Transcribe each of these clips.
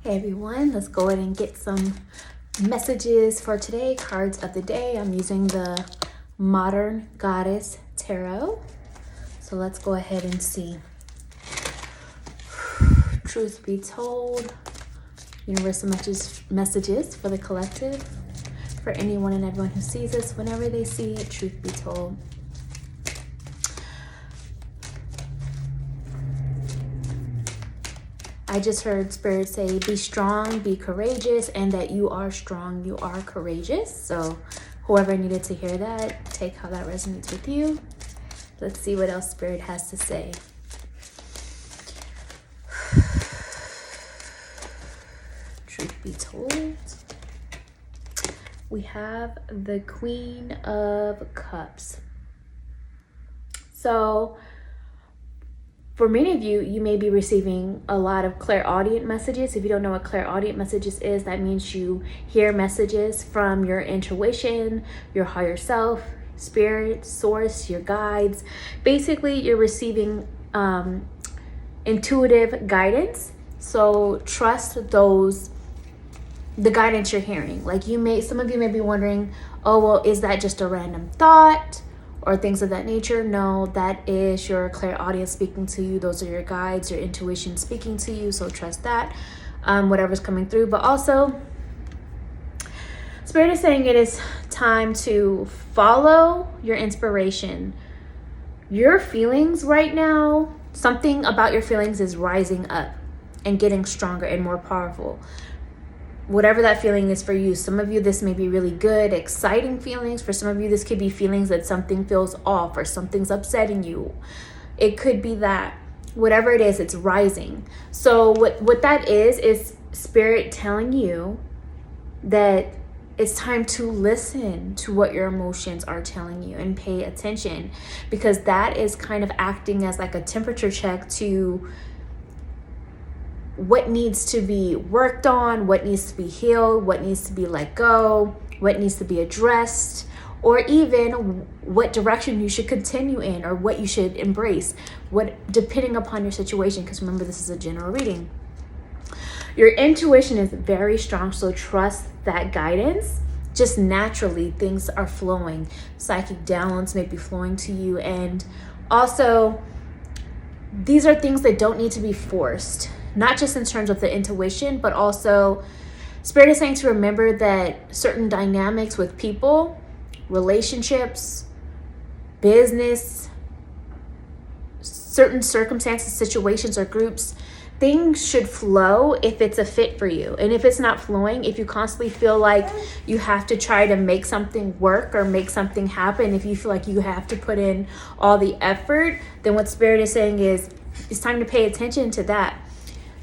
Hey everyone, let's go ahead and get some messages for today. Cards of the day. I'm using the Modern Goddess Tarot. So let's go ahead and see. Truth be told, universal messages for the collective. For anyone and everyone who sees this, whenever they see it, truth be told. I just heard Spirit say, be strong, be courageous, and that you are strong, you are courageous. So whoever needed to hear that, take how that resonates with you. Let's see what else Spirit has to say. Truth be told, we have the Queen of Cups. So for many of you, you may be receiving a lot of clairaudient messages. If you don't know what clairaudient messages is, that means you hear messages from your intuition, your higher self, spirit, source, your guides. Basically, you're receiving intuitive guidance. So trust the guidance you're hearing. Like some of you may be wondering, oh, well, is that just a random thought? Or things of that nature. No, that is your clairaudience speaking to you. Those are your guides, your intuition speaking to you. So trust that, whatever's coming through. But also, Spirit is saying it is time to follow your inspiration. Your feelings right now, something about your feelings is rising up and getting stronger and more powerful. Whatever that feeling is for you. Some of you, this may be really good, exciting feelings. For some of you, this could be feelings that something feels off or something's upsetting you. It could be that. Whatever it is, it's rising. So what that is Spirit telling you that it's time to listen to what your emotions are telling you and pay attention, because that is kind of acting as like a temperature check to what needs to be worked on, what needs to be healed, what needs to be let go, what needs to be addressed, or even what direction you should continue in or what you should embrace, depending upon your situation, because remember, this is a general reading. Your intuition is very strong, so trust that guidance. Just naturally, things are flowing. Psychic downloads may be flowing to you, and also, these are things that don't need to be forced. Not just in terms of the intuition, but also Spirit is saying to remember that certain dynamics with people, relationships, business, certain circumstances, situations, or groups, things should flow if it's a fit for you. And if it's not flowing, if you constantly feel like you have to try to make something work or make something happen, if you feel like you have to put in all the effort, then what Spirit is saying is it's time to pay attention to that.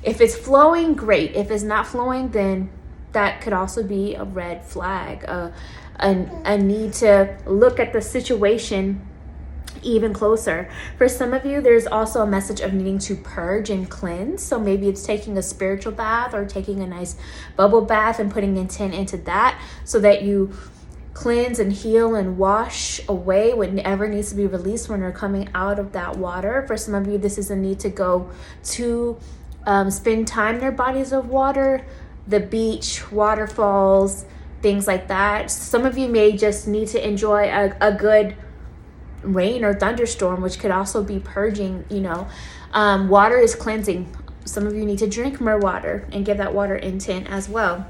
If it's flowing, great. If it's not flowing, then that could also be a red flag, a need to look at the situation even closer. For some of you, there's also a message of needing to purge and cleanse. So maybe it's taking a spiritual bath or taking a nice bubble bath and putting intent into that so that you cleanse and heal and wash away whatever needs to be released when you're coming out of that water. For some of you, this is a need to go to spend time near bodies of water, the beach, waterfalls, things like that. Some of you may just need to enjoy a good rain or thunderstorm, which could also be purging. Water is cleansing. Some of you need to drink more water and give that water intent as well.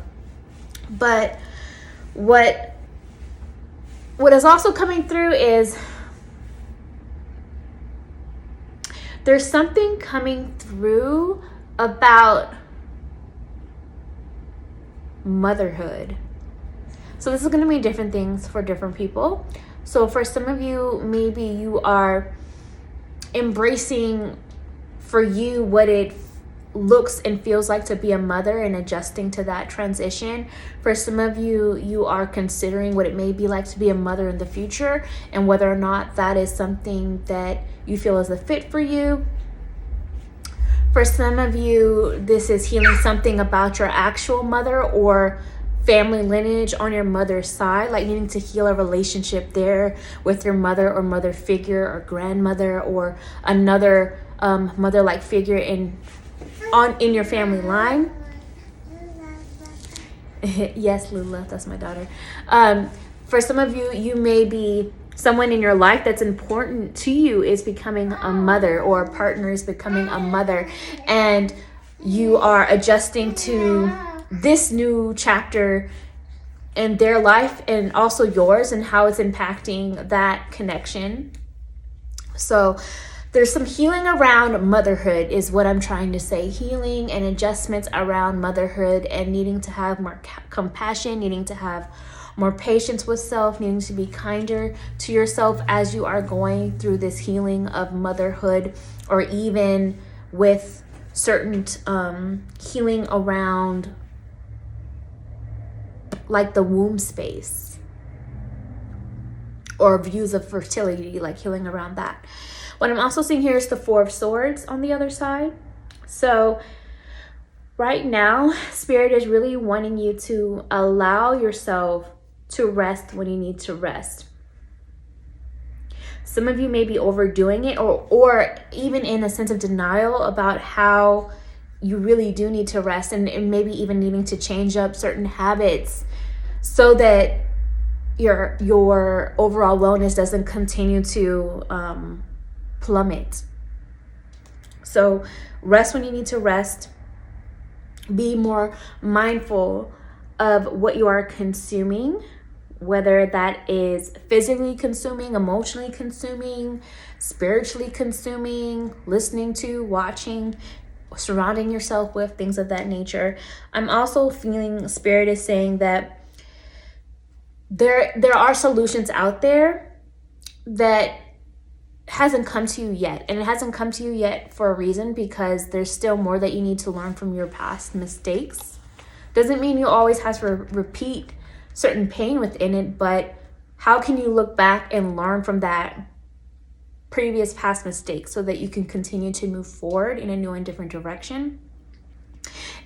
But what is also coming through is there's something coming through about motherhood. So this is going to mean different things for different people. So for some of you, maybe you are embracing for you what it looks and feels like to be a mother and adjusting to that transition. For some of you, you are considering what it may be like to be a mother in the future and whether or not that is something that you feel is a fit for you. For some of you, this is healing something about your actual mother or family lineage on your mother's side, like needing to heal a relationship there with your mother or mother figure or grandmother or another mother-like figure in your family line. Yes, Lula, that's my daughter. For some of you, you may be someone in your life that's important to you is becoming a mother, or a partner is becoming a mother, and you are adjusting to this new chapter in their life and also yours, and how it's impacting that connection. So there's some healing around motherhood is what I'm trying to say. Healing and adjustments around motherhood, and needing to have more compassion, needing to have more patience with self, needing to be kinder to yourself as you are going through this healing of motherhood, or even with certain healing around like the womb space, or views of fertility, like healing around that. What I'm also seeing here is the Four of Swords on the other side. So right now, Spirit is really wanting you to allow yourself to rest when you need to rest. Some of you may be overdoing it, or even in a sense of denial about how you really do need to rest, and maybe even needing to change up certain habits so that your overall wellness doesn't continue to plummet. So rest when you need to rest. Be more mindful of what you are consuming, whether that is physically consuming, emotionally consuming, spiritually consuming, listening to, watching, surrounding yourself with, things of that nature. I'm also feeling Spirit is saying that there are solutions out there that hasn't come to you yet, and it hasn't come to you yet for a reason, because there's still more that you need to learn from your past mistakes. Doesn't mean you always have to repeat certain pain within it, but how can you look back and learn from that previous past mistake so that you can continue to move forward in a new and different direction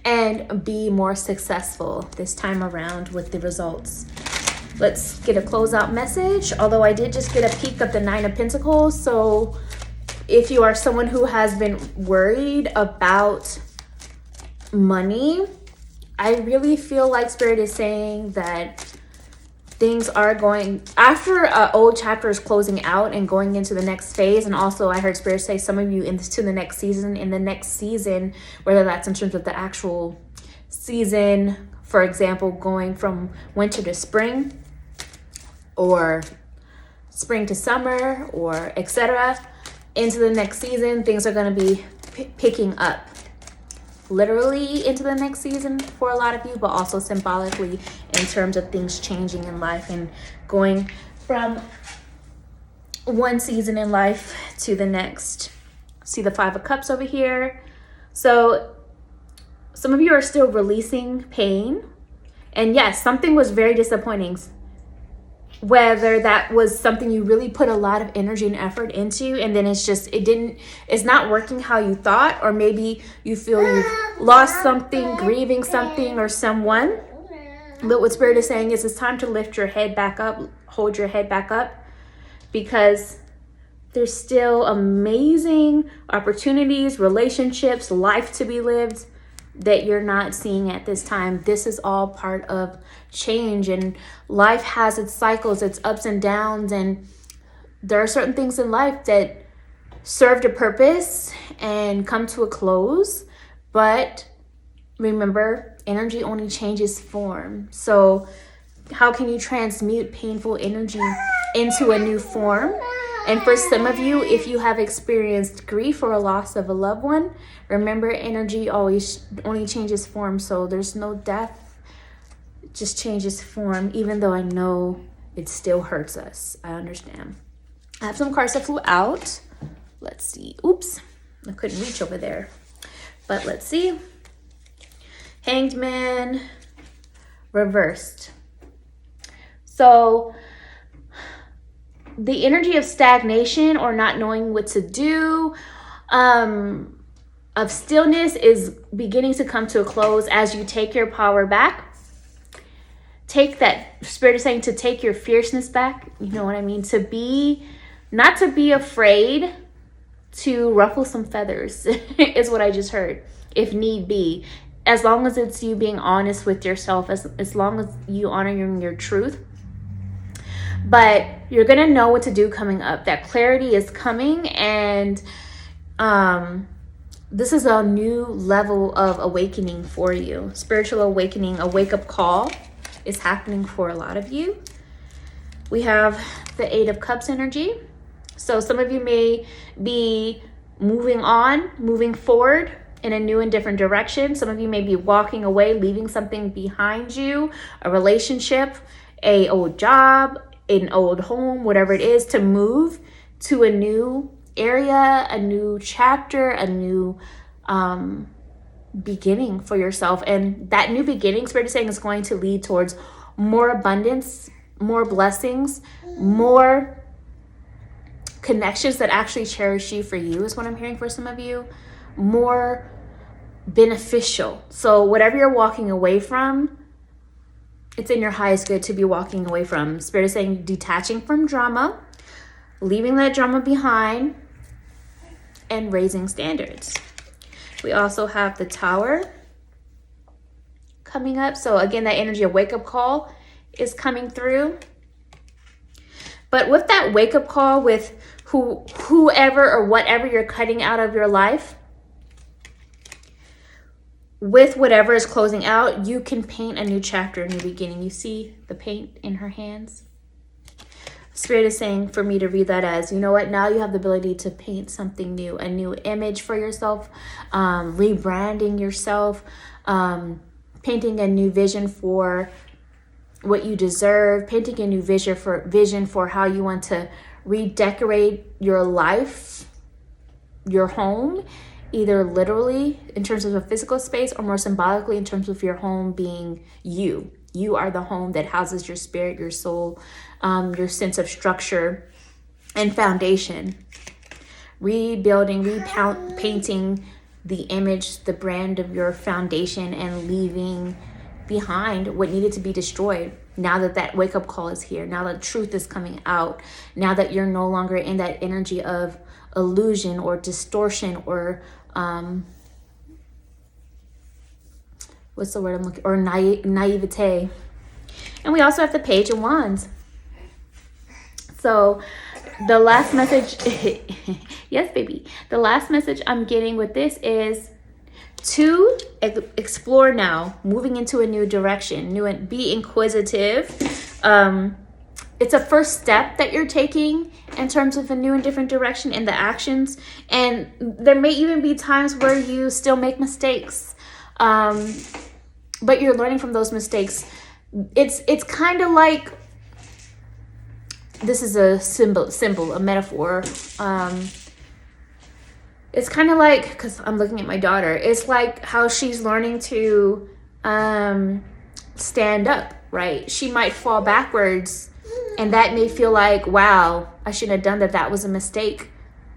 and be more successful this time around with the results. Let's get a closeout message. Although I did just get a peek of the Nine of Pentacles. So if you are someone who has been worried about money, I really feel like Spirit is saying that things are going, after an old chapter is closing out and going into the next phase. And also I heard Spirit say some of you into the next season, whether that's in terms of the actual season, for example, going from winter to spring, or spring to summer, or etc. Into the next season, things are going to be picking up. Literally into the next season for a lot of you, but also symbolically in terms of things changing in life and going from one season in life to the next. See the Five of Cups over here. So some of you are still releasing pain. And yes, something was very disappointing. Whether that was something you really put a lot of energy and effort into, and then it's not working how you thought, or maybe you feel you've lost something, grieving something or someone. But what Spirit is saying is it's time to lift your head back up, hold your head back up, because there's still amazing opportunities, relationships, life to be lived that you're not seeing at this time. This is all part of change, and life has its cycles, its ups and downs, and there are certain things in life that served a purpose and come to a close. But remember, energy only changes form. So how can you transmute painful energy into a new form? And for some of you, if you have experienced grief or a loss of a loved one, remember, energy always only changes form. So there's no death, it just changes form, even though I know it still hurts us. I understand. I have some cards that flew out. Let's see. Oops, I couldn't reach over there. But let's see. Hanged Man reversed. So the energy of stagnation or not knowing what to do, of stillness, is beginning to come to a close as you take your power back. Take that, Spirit is saying, to take your fierceness back. You know what I mean? Not to be afraid to ruffle some feathers is what I just heard, if need be. as long as it's you being honest with yourself, as long as you honoring your truth. But you're going to know what to do coming up. That clarity is coming, and this is a new level of awakening for you. Spiritual awakening, a wake-up call is happening for a lot of you. We have the Eight of Cups energy. So some of you may be moving on, moving forward in a new and different direction. Some of you may be walking away, leaving something behind you, a relationship, an old job, an old home, whatever it is, to move to a new area, a new chapter, a new beginning for yourself. And that new beginning, Spirit is saying, is going to lead towards more abundance, more blessings, more connections that actually cherish you for you, is what I'm hearing for some of you. More beneficial. So whatever you're walking away from, it's in your highest good to be walking away from. Spirit is saying detaching from drama, leaving that drama behind, and raising standards. We also have the Tower coming up. So again, that energy of wake-up call is coming through. But with that wake-up call, with whoever or whatever you're cutting out of your life, with whatever is closing out, you can paint a new chapter, a new beginning. You see the paint in her hands? Spirit is saying for me to read that as, you know what, now you have the ability to paint something new, a new image for yourself, rebranding yourself, painting a new vision for what you deserve, painting a new vision for how you want to redecorate your life, your home, either literally in terms of a physical space or more symbolically in terms of your home being you. You are the home that houses your spirit, your soul, your sense of structure and foundation. Rebuilding, painting the image, the brand of your foundation, and leaving behind what needed to be destroyed. Now that that wake-up call is here, now that truth is coming out, now that you're no longer in that energy of illusion or distortion or what's the word I'm looking, or naivete. And we also have the Page of Wands. So the last message, yes, baby. The last message I'm getting with this is to explore now, moving into a new direction, be inquisitive. It's a first step that you're taking in terms of a new and different direction in the actions. And there may even be times where you still make mistakes. But you're learning from those mistakes. It's kind of like, this is a symbol, a metaphor. It's kind of like, because I'm looking at my daughter, it's like how she's learning to stand up, right? She might fall backwards, and that may feel like, wow, I shouldn't have done that. That was a mistake.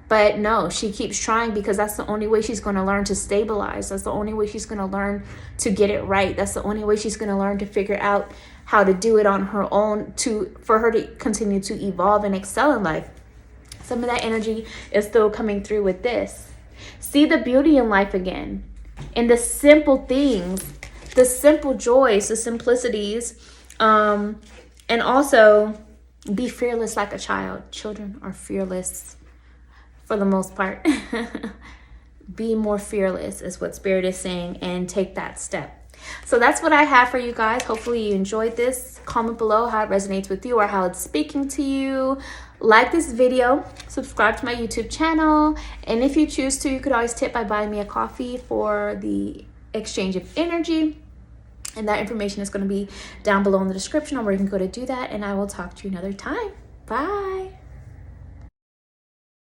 But no, she keeps trying because that's the only way she's going to learn to stabilize. That's the only way she's going to learn to get it right. That's the only way she's going to learn to figure out how to do it on her own, for her to continue to evolve and excel in life. Some of that energy is still coming through with this. See the beauty in life again, in the simple things, the simple joys, the simplicities, and also be fearless like a child. Children are fearless for the most part. Be more fearless is what Spirit is saying, and take that step. So that's what I have for you guys. Hopefully you enjoyed this. Comment below how it resonates with you or how it's speaking to you. Like this video, subscribe to my YouTube channel, and if you choose to, you could always tip by buying me a coffee for the exchange of energy. And that information is going to be down below in the description on where you can go to do that. And I will talk to you another time. Bye.